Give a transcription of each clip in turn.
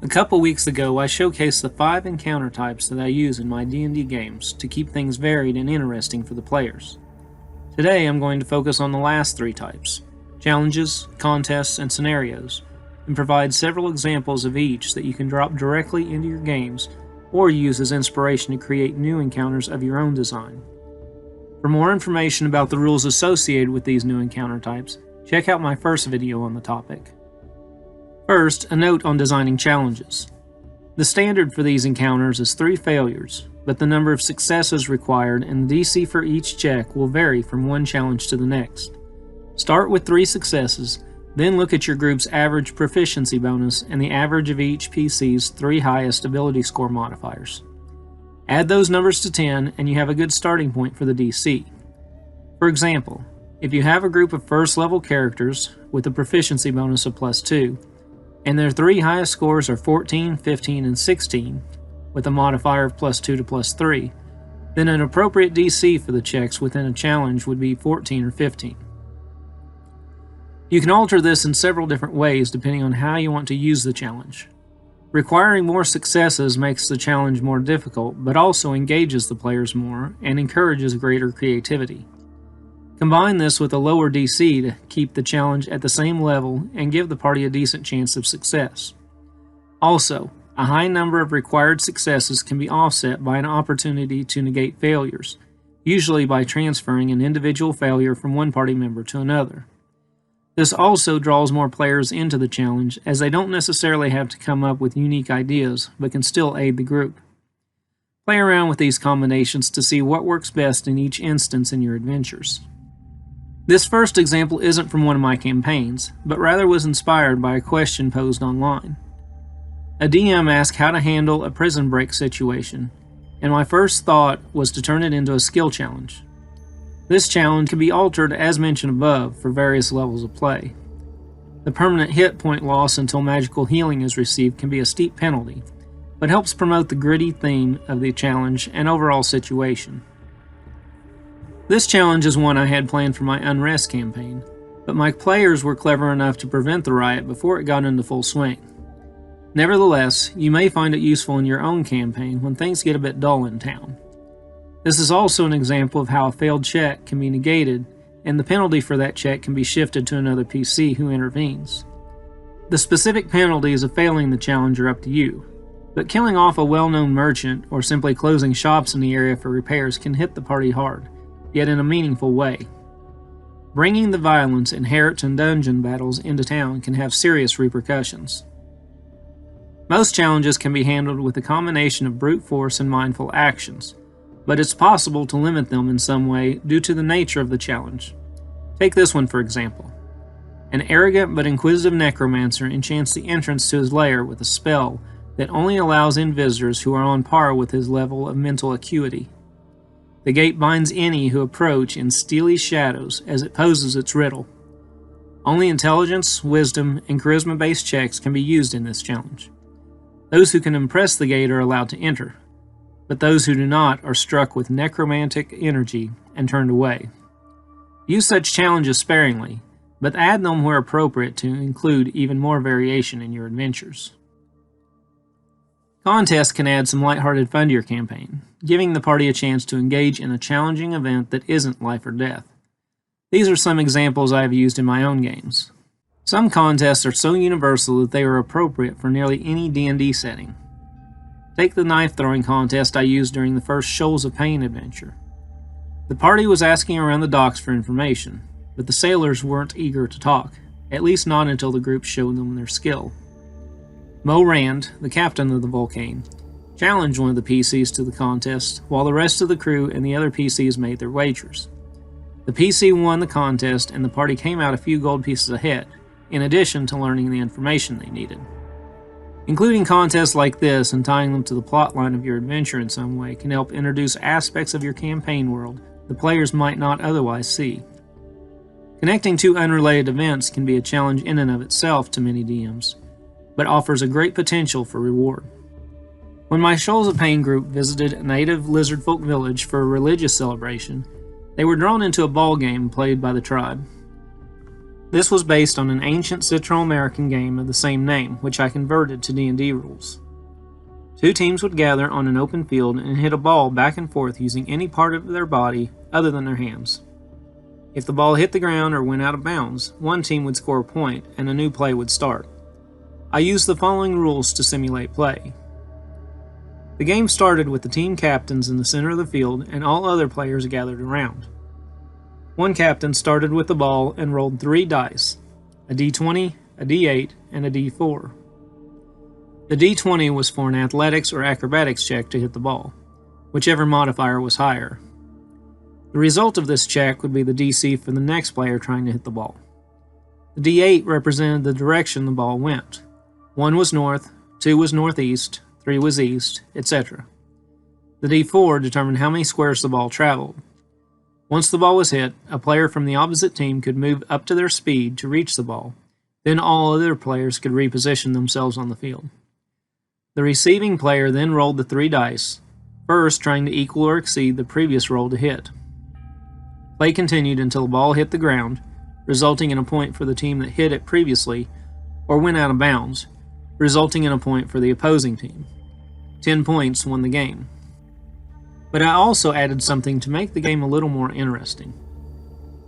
A couple weeks ago, I showcased the 5 encounter types that I use in my D&D games to keep things varied and interesting for the players. Today, I'm going to focus on the last 3 types: challenges, contests, and scenarios, and provide several examples of each that you can drop directly into your games or use as inspiration to create new encounters of your own design. For more information about the rules associated with these new encounter types, check out my first video on the topic. First, a note on designing challenges. The standard for these encounters is 3 failures, but the number of successes required and the DC for each check will vary from one challenge to the next. Start with 3 successes, then look at your group's average proficiency bonus and the average of each PC's 3 highest ability score modifiers. Add those numbers to 10 and you have a good starting point for the DC. For example, if you have a group of first level characters with a proficiency bonus of +2, and their 3 highest scores are 14, 15, and 16, with a modifier of +2 to +3, then an appropriate DC for the checks within a challenge would be 14 or 15. You can alter this in several different ways depending on how you want to use the challenge. Requiring more successes makes the challenge more difficult, but also engages the players more and encourages greater creativity. Combine this with a lower DC to keep the challenge at the same level and give the party a decent chance of success. Also, a high number of required successes can be offset by an opportunity to negate failures, usually by transferring an individual failure from one party member to another. This also draws more players into the challenge, as they don't necessarily have to come up with unique ideas, but can still aid the group. Play around with these combinations to see what works best in each instance in your adventures. This first example isn't from one of my campaigns, but rather was inspired by a question posed online. A DM asked how to handle a prison break situation, and my first thought was to turn it into a skill challenge. This challenge can be altered as mentioned above for various levels of play. The permanent hit point loss until magical healing is received can be a steep penalty, but helps promote the gritty theme of the challenge and overall situation. This challenge is one I had planned for my Unrest campaign, but my players were clever enough to prevent the riot before it got into full swing. Nevertheless, you may find it useful in your own campaign when things get a bit dull in town. This is also an example of how a failed check can be negated, and the penalty for that check can be shifted to another PC who intervenes. The specific penalties of failing the challenge are up to you, but killing off a well-known merchant or simply closing shops in the area for repairs can hit the party hard, yet in a meaningful way. Bringing the violence inherent in dungeon battles into town can have serious repercussions. Most challenges can be handled with a combination of brute force and mindful actions, but it's possible to limit them in some way due to the nature of the challenge. Take this one for example. An arrogant but inquisitive necromancer enchants the entrance to his lair with a spell that only allows in visitors who are on par with his level of mental acuity. The gate binds any who approach in steely shadows as it poses its riddle. Only intelligence, wisdom, and charisma-based checks can be used in this challenge. Those who can impress the gate are allowed to enter, but those who do not are struck with necromantic energy and turned away. Use such challenges sparingly, but add them where appropriate to include even more variation in your adventures. Contests can add some lighthearted fun to your campaign, giving the party a chance to engage in a challenging event that isn't life or death. These are some examples I have used in my own games. Some contests are so universal that they are appropriate for nearly any D&D setting. Take the knife throwing contest I used during the first Shoals of Pain adventure. The party was asking around the docks for information, but the sailors weren't eager to talk, at least not until the group showed them their skill. Mo Rand, the captain of the Vulcane, challenged one of the PCs to the contest, while the rest of the crew and the other PCs made their wagers. The PC won the contest and the party came out a few gold pieces ahead, in addition to learning the information they needed. Including contests like this and tying them to the plotline of your adventure in some way can help introduce aspects of your campaign world the players might not otherwise see. Connecting 2 unrelated events can be a challenge in and of itself to many DMs, but offers a great potential for reward. When my Shoals of Pain group visited a native lizardfolk village for a religious celebration, they were drawn into a ball game played by the tribe. This was based on an ancient Central American game of the same name, which I converted to D&D rules. Two teams would gather on an open field and hit a ball back and forth using any part of their body other than their hands. If the ball hit the ground or went out of bounds, one team would score a point and a new play would start. I used the following rules to simulate play. The game started with the team captains in the center of the field and all other players gathered around. One captain started with the ball and rolled 3 dice, a d20, a d8, and a d4. The d20 was for an athletics or acrobatics check to hit the ball, whichever modifier was higher. The result of this check would be the DC for the next player trying to hit the ball. The d8 represented the direction the ball went. 1 was north, 2 was northeast, 3 was east, etc. The d4 determined how many squares the ball traveled. Once the ball was hit, a player from the opposite team could move up to their speed to reach the ball. Then all other players could reposition themselves on the field. The receiving player then rolled the 3 dice, first trying to equal or exceed the previous roll to hit. Play continued until the ball hit the ground, resulting in a point for the team that hit it previously, or went out of bounds, resulting in a point for the opposing team. 10 points won the game. But I also added something to make the game a little more interesting.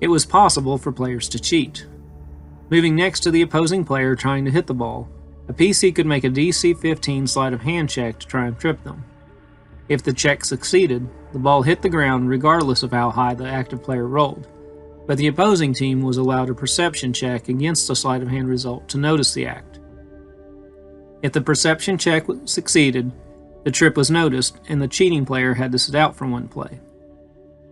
It was possible for players to cheat. Moving next to the opposing player trying to hit the ball, a PC could make a DC 15 sleight of hand check to try and trip them. If the check succeeded, the ball hit the ground regardless of how high the active player rolled, but the opposing team was allowed a perception check against the sleight of hand result to notice the act. If the perception check succeeded, the trip was noticed, and the cheating player had to sit out for one play.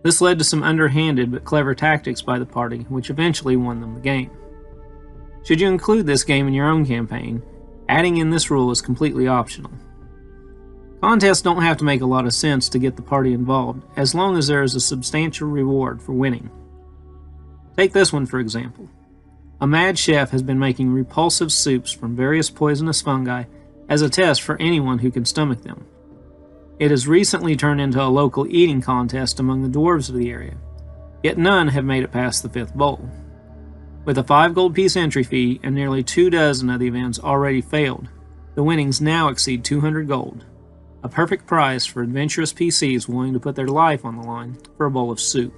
This led to some underhanded but clever tactics by the party, which eventually won them the game. Should you include this game in your own campaign, adding in this rule is completely optional. Contests don't have to make a lot of sense to get the party involved, as long as there is a substantial reward for winning. Take this one for example. A mad chef has been making repulsive soups from various poisonous fungi as a test for anyone who can stomach them. It has recently turned into a local eating contest among the dwarves of the area, yet none have made it past the 5th bowl. With a 5 gold piece entry fee and nearly 24 of the events already failed, the winnings now exceed 200 gold, a perfect price for adventurous PCs willing to put their life on the line for a bowl of soup.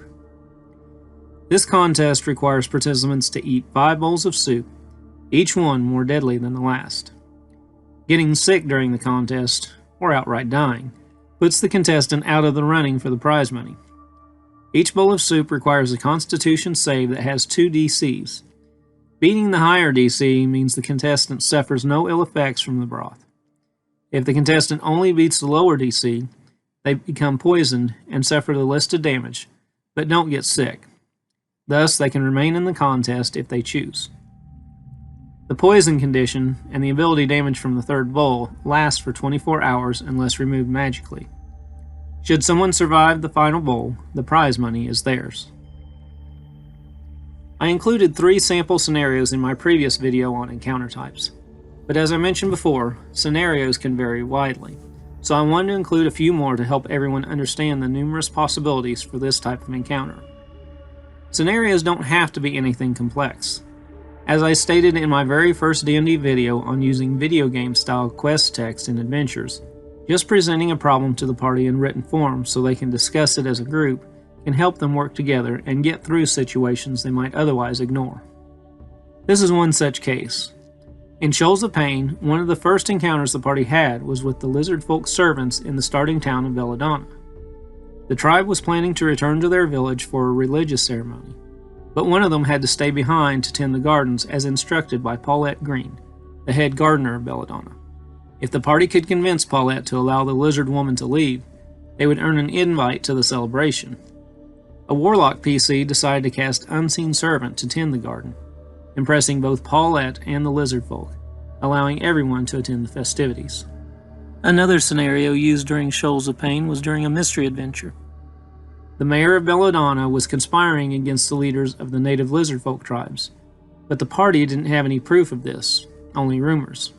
This contest requires participants to eat 5 bowls of soup, each one more deadly than the last. Getting sick during the contest, or outright dying, puts the contestant out of the running for the prize money. Each bowl of soup requires a Constitution save that has 2 DCs. Beating the higher DC means the contestant suffers no ill effects from the broth. If the contestant only beats the lower DC, they become poisoned and suffer the listed damage, but don't get sick. Thus, they can remain in the contest if they choose. The poison condition and the ability damage from the 3rd bowl lasts for 24 hours unless removed magically. Should someone survive the final bowl, the prize money is theirs. I included 3 sample scenarios in my previous video on encounter types, but as I mentioned before, scenarios can vary widely, so I wanted to include a few more to help everyone understand the numerous possibilities for this type of encounter. Scenarios don't have to be anything complex. As I stated in my very first D&D video on using video game style quest text in adventures, just presenting a problem to the party in written form so they can discuss it as a group can help them work together and get through situations they might otherwise ignore. This is one such case. In Shoals of Pain, one of the first encounters the party had was with the lizard folk servants in the starting town of Belladonna. The tribe was planning to return to their village for a religious ceremony, but one of them had to stay behind to tend the gardens as instructed by Paulette Green, the head gardener of Belladonna. If the party could convince Paulette to allow the lizard woman to leave, they would earn an invite to the celebration. A warlock PC decided to cast Unseen Servant to tend the garden, impressing both Paulette and the lizard folk, allowing everyone to attend the festivities. Another scenario used during Shoals of Pain was during a mystery adventure. The mayor of Belladonna was conspiring against the leaders of the native lizard folk tribes, but the party didn't have any proof of this, only rumors.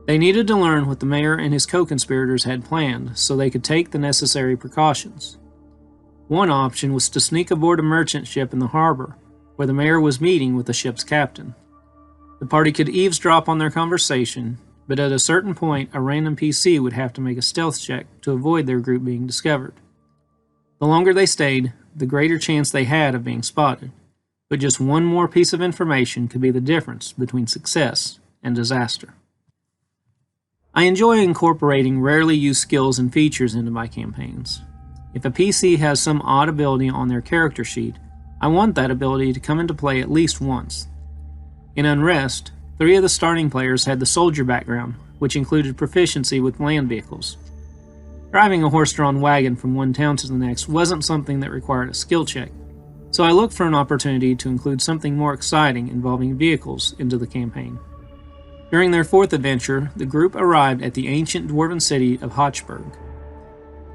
They needed to learn what the mayor and his co-conspirators had planned so they could take the necessary precautions. One option was to sneak aboard a merchant ship in the harbor, where the mayor was meeting with the ship's captain. The party could eavesdrop on their conversation, but at a certain point, a random PC would have to make a stealth check to avoid their group being discovered. The longer they stayed, the greater chance they had of being spotted, but just one more piece of information could be the difference between success and disaster. I enjoy incorporating rarely used skills and features into my campaigns. If a PC has some odd ability on their character sheet, I want that ability to come into play at least once. In Unrest, 3 of the starting players had the soldier background, which included proficiency with land vehicles. Driving a horse-drawn wagon from one town to the next wasn't something that required a skill check, so I looked for an opportunity to include something more exciting involving vehicles into the campaign. During their 4th adventure, the group arrived at the ancient dwarven city of Hochberg.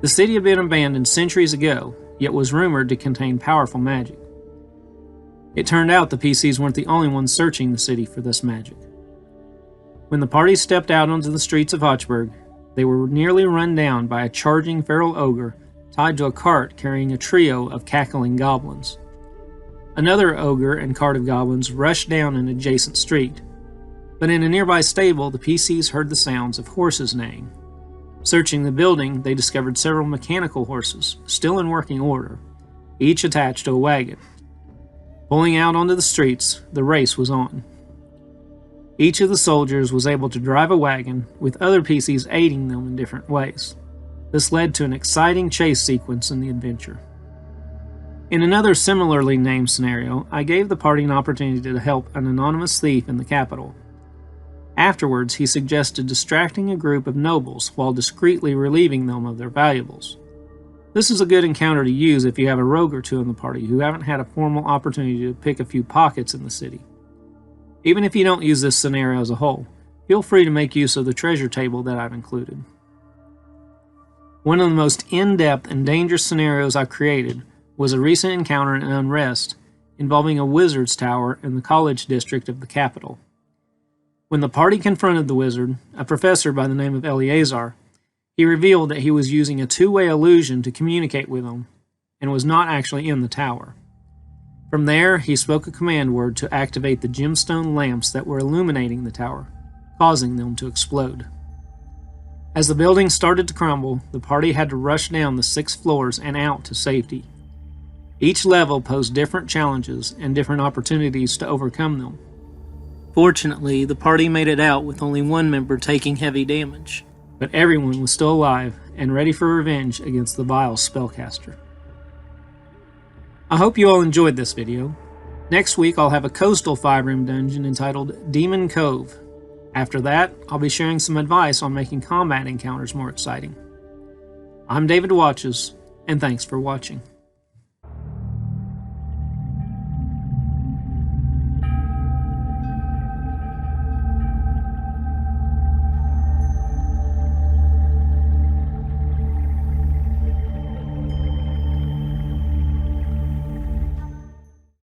The city had been abandoned centuries ago, yet was rumored to contain powerful magic. It turned out the PCs weren't the only ones searching the city for this magic. When the party stepped out onto the streets of Hochberg, they were nearly run down by a charging feral ogre tied to a cart carrying a trio of cackling goblins. Another ogre and cart of goblins rushed down an adjacent street, but in a nearby stable the PCs heard the sounds of horses neighing. Searching the building, they discovered several mechanical horses, still in working order, each attached to a wagon. Pulling out onto the streets, the race was on. Each of the soldiers was able to drive a wagon, with other PCs aiding them in different ways. This led to an exciting chase sequence in the adventure. In another similarly named scenario, I gave the party an opportunity to help an anonymous thief in the capital. Afterwards, he suggested distracting a group of nobles while discreetly relieving them of their valuables. This is a good encounter to use if you have a rogue or two in the party who haven't had a formal opportunity to pick a few pockets in the city. Even if you don't use this scenario as a whole, feel free to make use of the treasure table that I've included. One of the most in-depth and dangerous scenarios I've created was a recent encounter in Unrest involving a wizard's tower in the college district of the capital. When the party confronted the wizard, a professor by the name of Eleazar, he revealed that he was using a two-way illusion to communicate with them and was not actually in the tower. From there, he spoke a command word to activate the gemstone lamps that were illuminating the tower, causing them to explode. As the building started to crumble, the party had to rush down the 6 floors and out to safety. Each level posed different challenges and different opportunities to overcome them. Fortunately, the party made it out with only one member taking heavy damage, but everyone was still alive and ready for revenge against the vile spellcaster. I hope you all enjoyed this video. Next week I'll have a coastal 5-room dungeon entitled Demon Cove. After that, I'll be sharing some advice on making combat encounters more exciting. I'm David Watches, and thanks for watching.